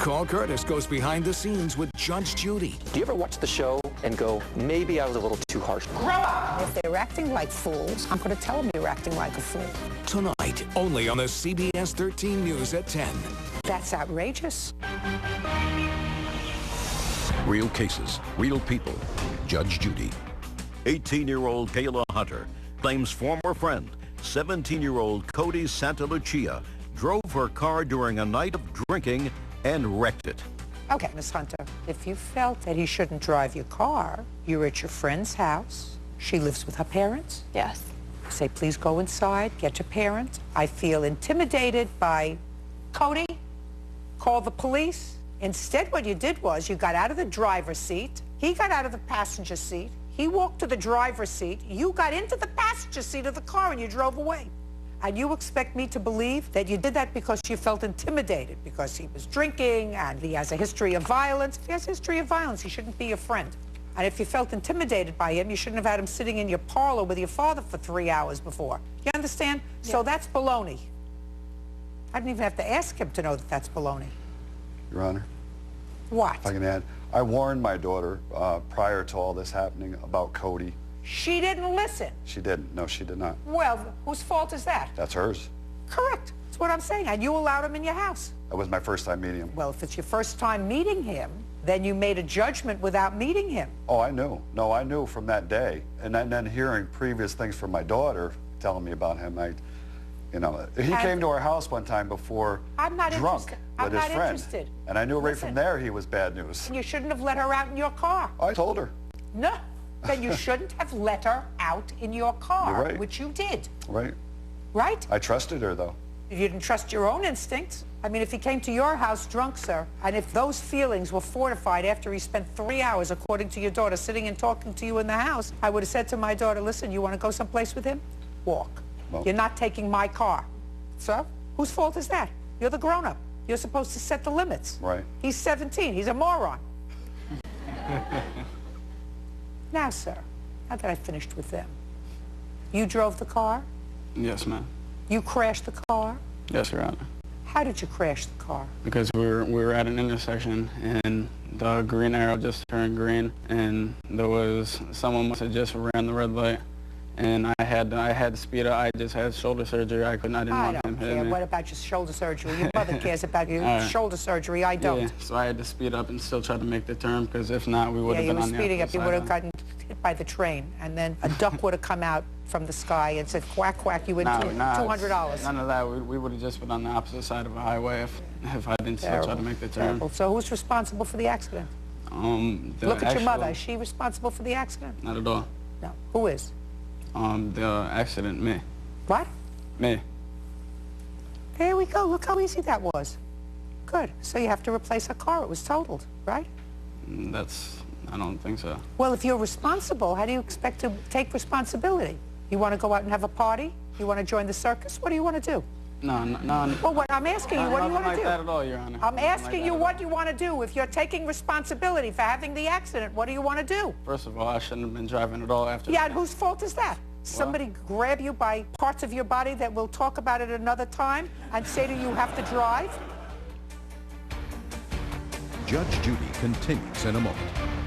Call Curtis goes behind the scenes with Judge Judy. Do you ever watch the show and go, maybe I was a little too harsh? Grow up! If they're acting like fools, I'm going to tell them you're acting like a fool. Tonight, only on the CBS 13 News at 10. That's outrageous. Real cases, real people. Judge Judy. 18-year-old Kayla Hunter claims former friend, 17-year-old Cody Santalucia, drove her car during a night of drinking and wrecked it. Okay, Miss Hunter, if you felt that he shouldn't drive your car, you're at your friend's house. She lives with her parents. Yes. Say, please go inside, get your parents. I feel intimidated by Cody. Call the police. Instead, what you did was you got out of the driver's seat. He got out of the passenger seat. He walked to the driver's seat. You got into the passenger seat of the car and you drove away. And you expect me to believe that you did that because you felt intimidated, because he was drinking and he has a history of violence. If he has a history of violence, he shouldn't be your friend. And if you felt intimidated by him, you shouldn't have had him sitting in your parlor with your father for 3 hours before. You understand? Yeah. So that's baloney. I didn't even have to ask him to know that that's baloney. Your Honor. What? If I can add, I warned my daughter prior to all this happening about Cody. She didn't listen. She didn't. No, she did not. Well, whose fault is that? That's hers. Correct. That's what I'm saying. And you allowed him in your house. That was my first time meeting him. Well, if it's your first time meeting him, then you made a judgment without meeting him. Oh, I knew. No, I knew from that day. And then hearing previous things from my daughter telling me about him, he came to our house one time before drunk with his friend. Interested. And I knew right from there he was bad news. And you shouldn't have let her out in your car. I told her. No. Then you shouldn't have let her out in your car, You're right. which you did. Right. Right? I trusted her, though. You didn't trust your own instincts. I mean, if he came to your house drunk, sir, and if those feelings were fortified after he spent 3 hours, according to your daughter, sitting and talking to you in the house, I would have said to my daughter, listen, you want to go someplace with him? Walk. Well, you're not taking my car. Sir, whose fault is that? You're the grown-up. You're supposed to set the limits. Right. He's 17. He's a moron. Now, sir, now that I finished with them, you drove the car? Yes, ma'am. You crashed the car? Yes, Your Honor. How did you crash the car? Because we were at an intersection and the green arrow just turned green and there was someone must have just ran the red light and I had to speed up. I just had shoulder surgery. I didn't want him to hit me. What about your shoulder surgery? Your mother cares about your shoulder surgery. I don't. Yeah, so I had to speed up and still try to make the turn because if not, we would have been on the other side. Yeah, you were speeding up. You would have gotten hit by the train and then a duck would have come out from the sky and said, quack, quack, you win $200. None of that. We would have just been on the opposite side of a highway if I didn't still try to make the turn. Terrible. So who's responsible for the accident? Look at your mother. Is she responsible for the accident? Not at all. No. Who is? The accident, me. What? Me. There we go. Look how easy that was. Good. So you have to replace a car. It was totaled, right? I don't think so. Well, if you're responsible, how do you expect to take responsibility? You want to go out and have a party? You want to join the circus? What do you want to do? No. Well, what I'm asking you, what do you want to do? Nothing like that at all, Your Honor. I'm asking you what you want to do. If you're taking responsibility for having the accident, what do you want to do? First of all, I shouldn't have been driving at all after that. Yeah, and whose fault is that? Somebody grab you by parts of your body that we'll talk about at another time and say to you have to drive? Judge Judy continues in a moment.